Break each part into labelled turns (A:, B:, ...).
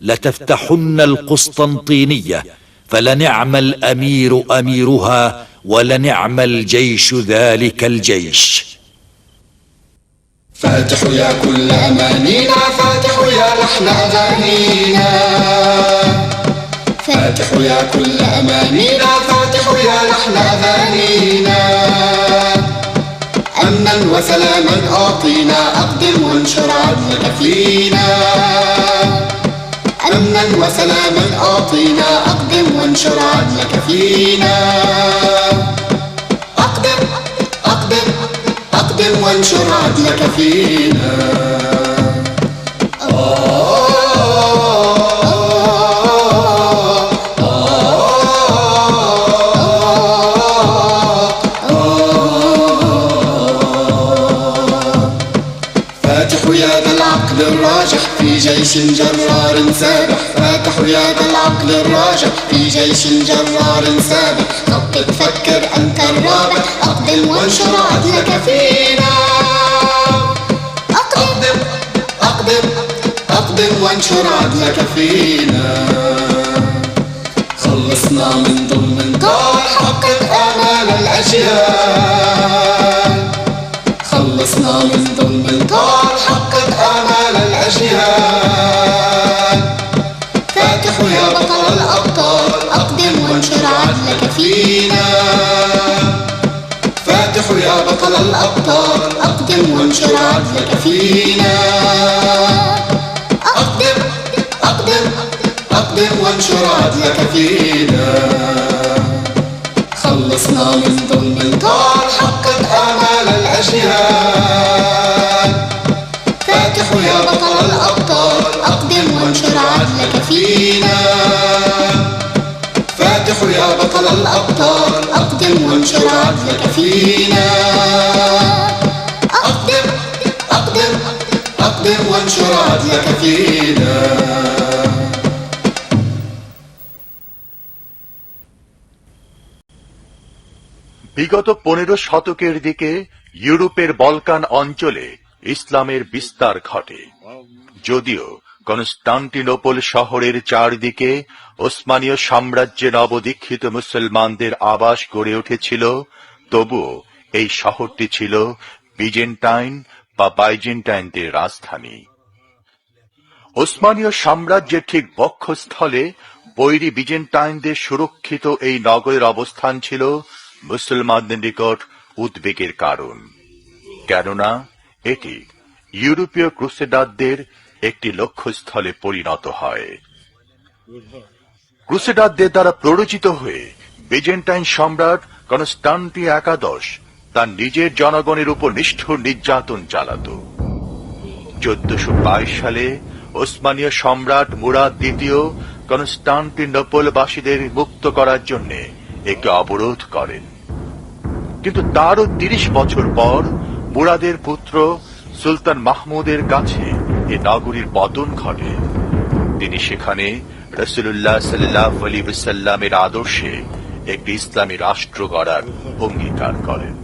A: لتفتحن القسطنطينية فلنعم الأمير أميرها ولنعم الجيش ذلك الجيش.
B: فاتح يا كل أمانينا، فاتح يا لحن أغانينا، فاتح يا كل أمانينا، فاتح يا لحن أغانينا. أمنا وسلاما أعطينا، أقدم وانشر عدلك فينا. أمنا وسلاما أعطينا، أقدم وانشر عدلك فينا. أقدم أقدم أقدم وانشر عدلك فينا. فاتح يا ذا العقل الراجح في جيش جرار سابح، فاتح يا ذا العقل الراجح في جيش جرار سابح. خطط فكر أنت الرابح، أقدم وانشر عدلك فينا. أقدم أقدم أقدم وانشر عدلك فينا. خلصنا من ظلم قال، حقق آمال الأجيال. خلصنا من ظلم قال، حقق آمال الأجيال. فاتح يا بطل الأبطال، أقدم وانشر عدلك فينا. فاتح يا بطل الأبطال، أقدم وانشر عدلك فينا. أقدم أقدم أقدم وانشر عدلك فينا. خلصنا من ظلم قال، حقق آمال الأجيال. فاتح يا بطل الأبطال، أقدم وانشر عدلك فينا. فاتح يا بطل الأبطال، أقدم وانشر عدلك فينا. أقدم أقدم أقدم وانشر عدلك فينا.
C: বিগত 15 শতকের দিকে ইউরোপের বলকান অঞ্চলে ইসলামের বিস্তার ঘটে। যদিও কনস্টান্টিনোপল শহরের চারদিকে ওসমানীয় সাম্রাজ্যে নবদীক্ষিত মুসলমানদের আবাস গড়ে উঠেছিল, তবুও এই শহরটি ছিল বিজেন্টাইন বা বাইজেন্টাইনদের রাজধানী। ওসমানীয় সাম্রাজ্যের ঠিক বক্ষস্থলে বৈরী বিজেন্টাইনদের সুরক্ষিত এই নগরের অবস্থান ছিল মুসলমানদের নিকট উদ্বেগের কারণ, কেননা এটি ইউরোপীয় ক্রুসেডারদের একটি লক্ষ্যস্থলে পরিণত হয়। ক্রুসেডারদের দ্বারা প্ররোচিত হয়ে বিজেন্টাইন সম্রাট কনস্টান্টিন একাদশ তার নিজের জনগণের উপর নিষ্ঠুর নির্যাতন চালাত। 1422 সালে ওসমানীয় সম্রাট মুরাদ দ্বিতীয় কনস্টান্টিনোপলবাসীদের মুক্ত করার জন্য একটি অবরোধ করেন, কিন্তু তারও 30 বছর পর মুরাদের পুত্র সুলতান মাহমুদের কাছে এ নগরীর পতন ঘটে। তিনি সেখানে রাসূলুল্লাহ সাল্লাল্লাহু আলাইহি ওয়াসাল্লামের আদর্শে একটি ইসলামী রাষ্ট্র গড়ার অঙ্গীকার করেন।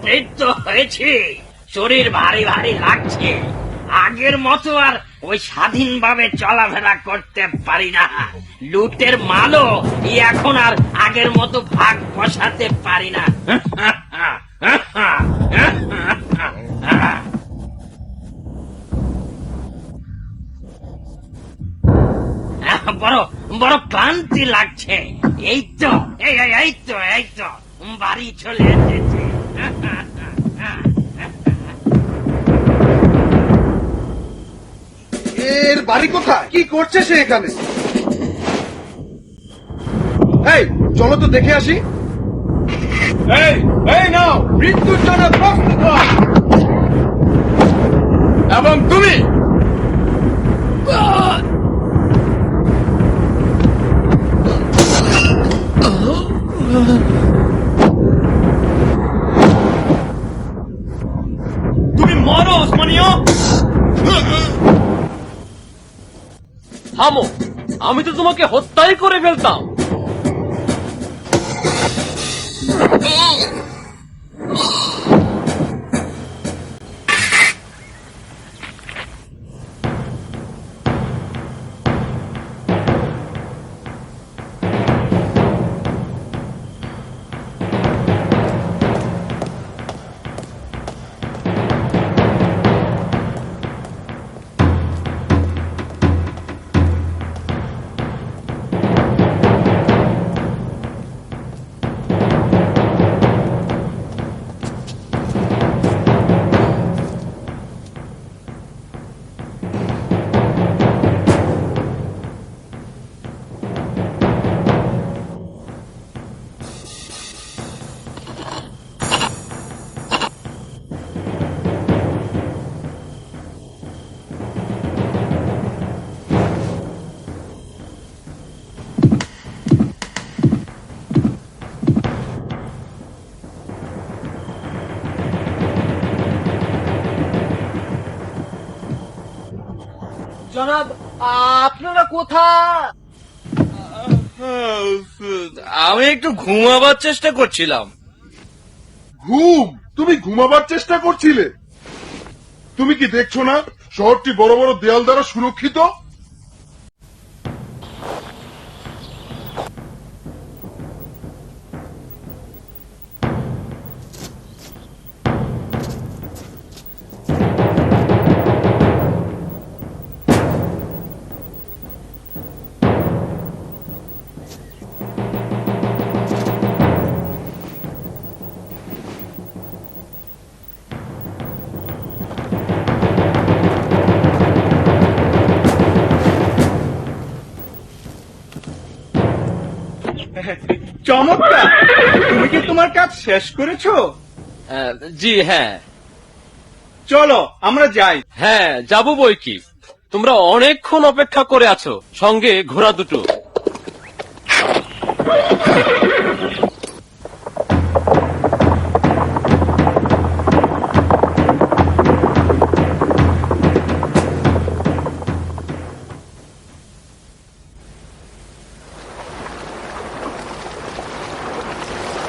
D: বৃদ্ধ হয়েছে, শরীর ভারী ভারী লাগছে। আগের মতো আর ওই স্বাধীনভাবে চলাফেরা করতে পারি না। লুটের মালও এখন আর আগের মতো ভাগ বসাতে পারি না। বড় বড় ক্লান্তি লাগছে। এই তো এই তো বাড়ি চলে এসেছে।
E: এর বাড়ি কোথায়? কি করছে সে এখানে? এই চলো তো দেখে আসি। এই নাও মৃত্যুর জন্য প্রস্তুত হও। এবং তুমি
D: মরো ওসমানীয়।
F: থামো, আমি তো তোমাকে হত্যাই করে ফেলতাম। জনাব, আপনারা কোথায়?
G: আমি একটু ঘুমাবার চেষ্টা করছিলাম।
H: ঘুম? তুমি ঘুমাবার চেষ্টা করছিলে? তুমি কি দেখছো না শহরটি বড় বড় দেয়াল দ্বারা সুরক্ষিত?
E: চমৎকার! তুমি কি তোমার কাজ শেষ করেছো?
F: জি হ্যাঁ।
E: চলো আমরা যাই।
F: হ্যাঁ, যাবো বই কি। তোমরা অনেকক্ষণ অপেক্ষা করে আছো, সঙ্গে ঘোড়া দুটো।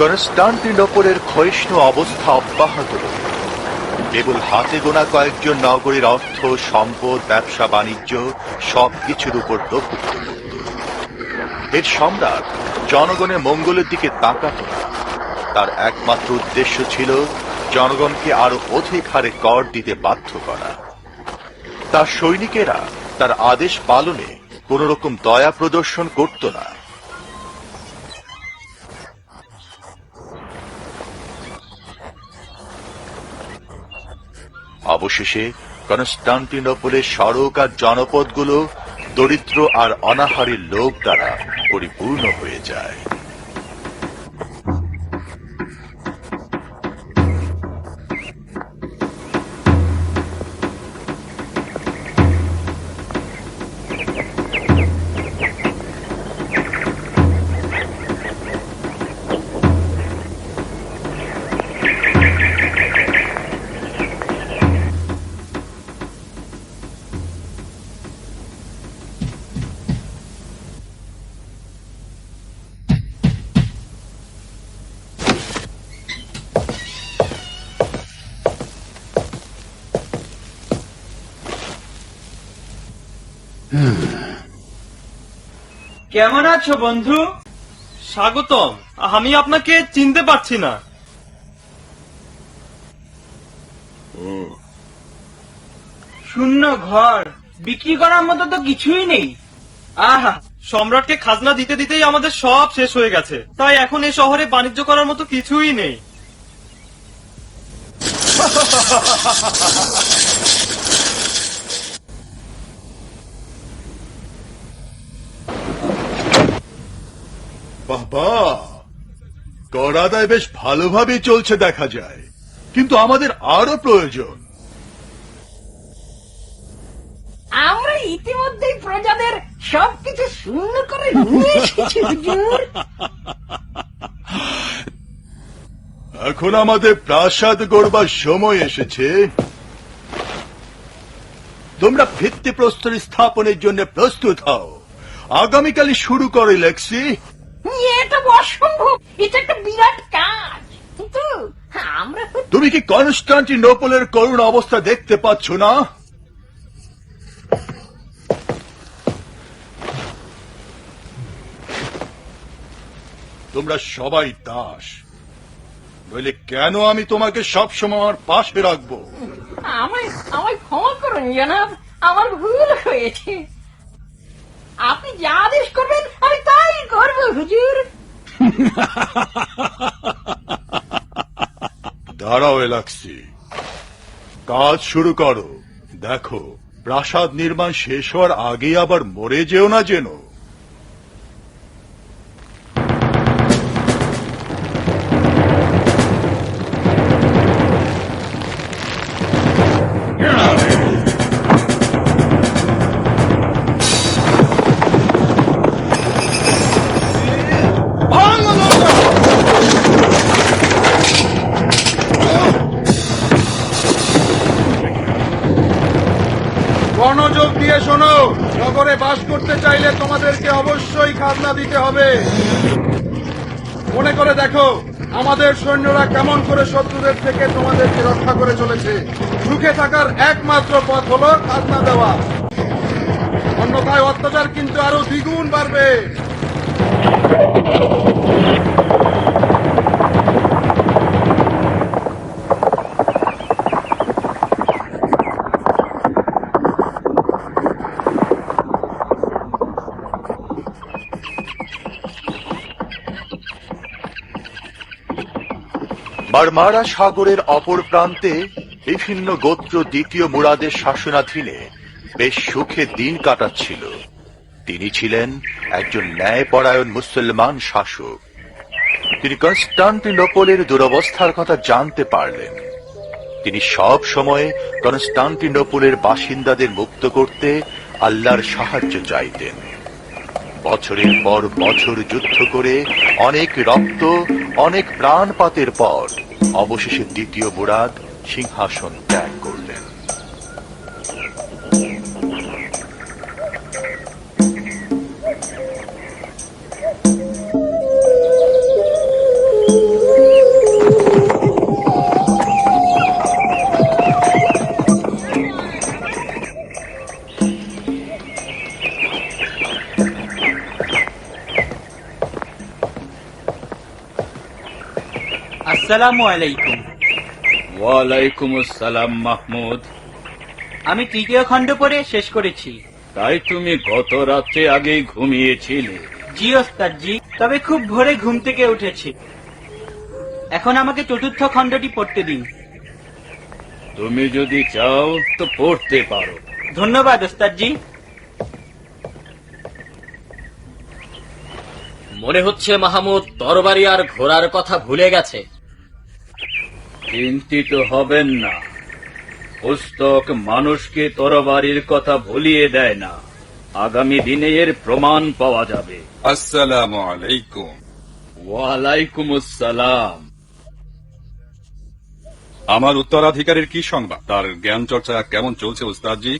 C: কনস্টান্টিনোপলের ক্ষয়িষ্ণু অবস্থা অব্যাহত রইল। কেবল হাতে গোনা কয়েকজন নগরীর অর্থ সম্পদ, ব্যবসা বাণিজ্য সবকিছুর উপর প্রভুত্ব করত। এর সম্রাট জনগণের মঙ্গলের দিকে তাকাত না। তার একমাত্র উদ্দেশ্য ছিল জনগণকে আরো অধিক হারে কর দিতে বাধ্য করা। তার সৈনিকেরা তার আদেশ পালনে কোন রকম দয়া প্রদর্শন করত না। অবশেষে কনস্টান্টিনোপলের সড়ক আর জনপদগুলো দরিদ্র আর অনাহারী লোক দ্বারা পরিপূর্ণ হয়ে যায়।
E: কেমন আছো বন্ধু?
F: স্বাগতম। আমি আপনাকে চিনতে পারছি না।
E: শূন্য ঘর, বিক্রি করার মতো তো কিছুই নেই।
F: আহা, সম্রাটকে খাজনা দিতে দিতেই আমাদের সব শেষ হয়ে গেছে, তাই এখন এই শহরে বাণিজ্য করার মতো কিছুই নেই।
C: বাবা, কর আদায় বেশ ভালোভাবেই চলছে দেখা যায়, কিন্তু আমাদের আরো প্রয়োজন।
D: আমরা ইতিমধ্যেই প্রজাদের সবকিছু শূন্য করে নিয়ে এসেছি হুজুর।
C: এখন আমাদের প্রাসাদ গড়বার সময় এসেছে। তোমরা ভিত্তিপ্রস্তর স্থাপনের জন্য প্রস্তুত হও। আগামীকালই শুরু করো লেক্সি।
D: এটা অসম্ভব, এটা একটা বিরাট কাজ, কিন্তু আমরা তো
C: তুমি কি কনস্টান্টিনোপলের করুণ অবস্থা দেখতে পাচ্ছ না? তোমরা সবাই দাস, বলে কেন আমি তোমাকে সবসময় আমার পাশে রাখবো?
D: আমায় ক্ষমা করুন জনাব, আমার ভুল হয়েছে। আপনি যা আদেশ করবেন আমি তাই করব হুজুর।
C: দাঁড়াও এলাক্সি, কাজ শুরু করো। দেখো, প্রাসাদ নির্মাণ শেষ হওয়ার আগে আবার মরে যেও না যেন।
H: মনোযোগ দিয়ে শোনো, নগরে বাস করতে চাইলে তোমাদেরকে অবশ্যই খাজনা দিতে হবে। মনে করে দেখো আমাদের সৈন্যরা কেমন করে শত্রুদের থেকে তোমাদেরকে রক্ষা করে চলেছে। সুখে থাকার একমাত্র পথ হলো খাজনা দেওয়া, অন্যথায় অত্যাচার কিন্তু আরো দ্বিগুণ বাড়বে।
C: মারমারা সাগরের অপর প্রান্তে বিভিন্ন গোত্র দ্বিতীয় মুরাদের শাসনাধীনে বেশ সুখে দিন কাটাচ্ছিল। তিনি ছিলেন একজন ন্যায়পরায়ণ মুসলমান শাসক। তিনি কনস্টান্টিনোপলের দুরবস্থার কথা জানতে পারলেন। তিনি সব সময় কনস্টান্টিনোপলের বাসিন্দাদের মুক্ত করতে আল্লাহর সাহায্য চাইতেন। বছরের পর বছর যুদ্ধ করে অনেক রক্ত, অনেক প্রাণপাতের পর অবশেষে দ্বিতীয় মুরাদ সিংহাসন ত্যাগ করলেন।
E: আসসালামু আলাইকুম।
G: ওয়ালাইকুম আসসালাম মাহমুদ।
E: আমি তৃতীয় খণ্ড পড়ে শেষ করেছি।
G: তাই তুমি গত রাত্রে আগেই ঘুমিয়েছিলে?
E: জি ওস্তাদ জি, তবে খুব ভোরে ঘুম থেকে উঠেছি। এখন আমাকে চতুর্থ খণ্ডটি পড়তে দিন।
G: তুমি যদি চাও তো পড়তে পারো।
E: ধন্যবাদ ওস্তাদ জি।
I: মনে হচ্ছে মাহমুদ তরবারি আর ঘোড়ার কথা ভুলে গেছে।
G: চিন্তিত হবেন না, পুস্তক মানুষকে তরবারির কথা ভুলিয়ে দেয় না। আগামী দিনে এর প্রমাণ পাওয়া যাবে।
J: আসসালামু আলাইকুম।
G: ওয়ালাইকুম আসসালাম।
J: আমার উত্তরাধিকারীর কি সংবাদ? তার জ্ঞান চর্চা কেমন চলছে উস্তাদজি?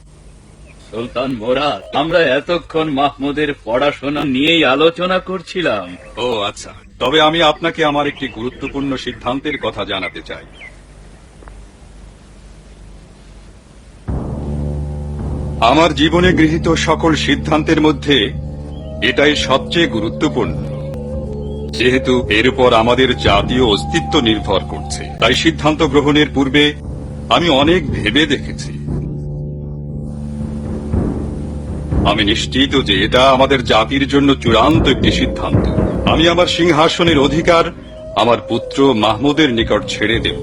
G: সুলতান মুরাদ, আমরা এতক্ষণ মাহমুদের পড়াশোনা নিয়েই আলোচনা করছিলাম।
J: ও আচ্ছা, তবে আমি আপনাকে আমার একটি গুরুত্বপূর্ণ সিদ্ধান্তের কথা জানাতে চাই। আমার জীবনে গৃহীত সকল সিদ্ধান্তের মধ্যে এটাই সবচেয়ে গুরুত্বপূর্ণ, যেহেতু এর উপর আমাদের জাতীয় অস্তিত্ব নির্ভর করছে। তাই সিদ্ধান্ত গ্রহণের পূর্বে আমি অনেক ভেবে দেখেছি। আমি নিশ্চিত যে এটা আমাদের জাতির জন্য চূড়ান্ত একটি সিদ্ধান্ত। আমি আমার সিংহাসনের অধিকার আমার পুত্র মাহমুদের নিকট ছেড়ে দেব,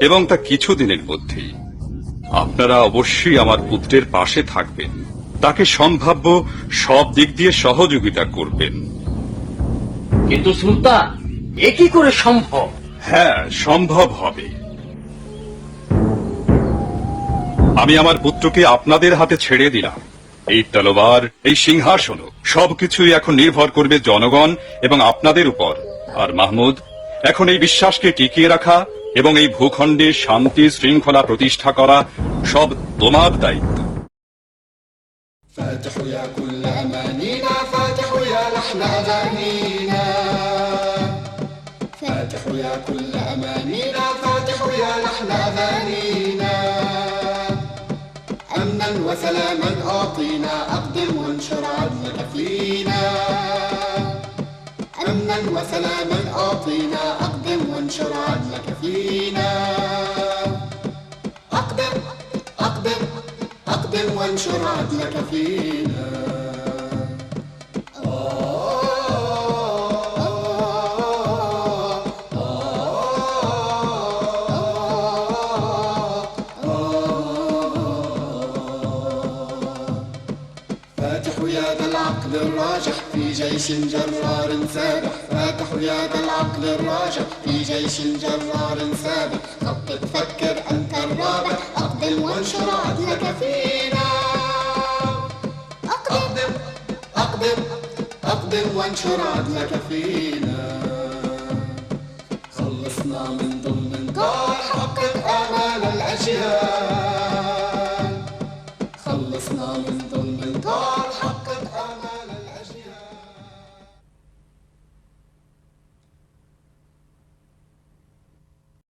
J: এবং তা কিছুদিনের মধ্যেই। আপনারা অবশ্যই আমার পুত্রের পাশে থাকবেন, তাকে সম্ভাব্য সব দিক দিয়ে সহযোগিতা করবেন।
I: কিন্তু সুলতান, এ কি করে সম্ভব?
J: হ্যাঁ, সম্ভব হবে। আমি আমার পুত্রকে আপনাদের হাতে ছেড়ে দিলাম। এই তলোয়ার, এই সিংহাসন, সবকিছুই এখন নির্ভর করবে জনগণ এবং আপনাদের উপর। আর মাহমুদ, এখন এই বিশ্বাসকে টিকিয়ে রাখা এবং এই ভূখণ্ডে শান্তি শৃঙ্খলা প্রতিষ্ঠা করা সব তোমার দায়িত্ব।
B: فاتح يا كل أمانينا فاتح يا لحن أغانينا فاتح يا كل أمانينا فاتح يا لحن أغانينا أمنا وسلاما أعطينا أقدم وانشر عدلك فينا أمنا وسلاما أعطينا أقدم وانشر عدلك فينا أقدم أقدم أقدم وانشر عدلك فينا فاتح يا ذا العقل الراجح في جيش جرار سابح فاتح يا ذا العقل الراجح في جيش جرار سابح خطط فكر أنت الرابح أقدم وانشر عدلك فينا أقدم أقدم أقدم وانشر عدلك فينا خلصنا من ظلم قال حقق آمال الأجيال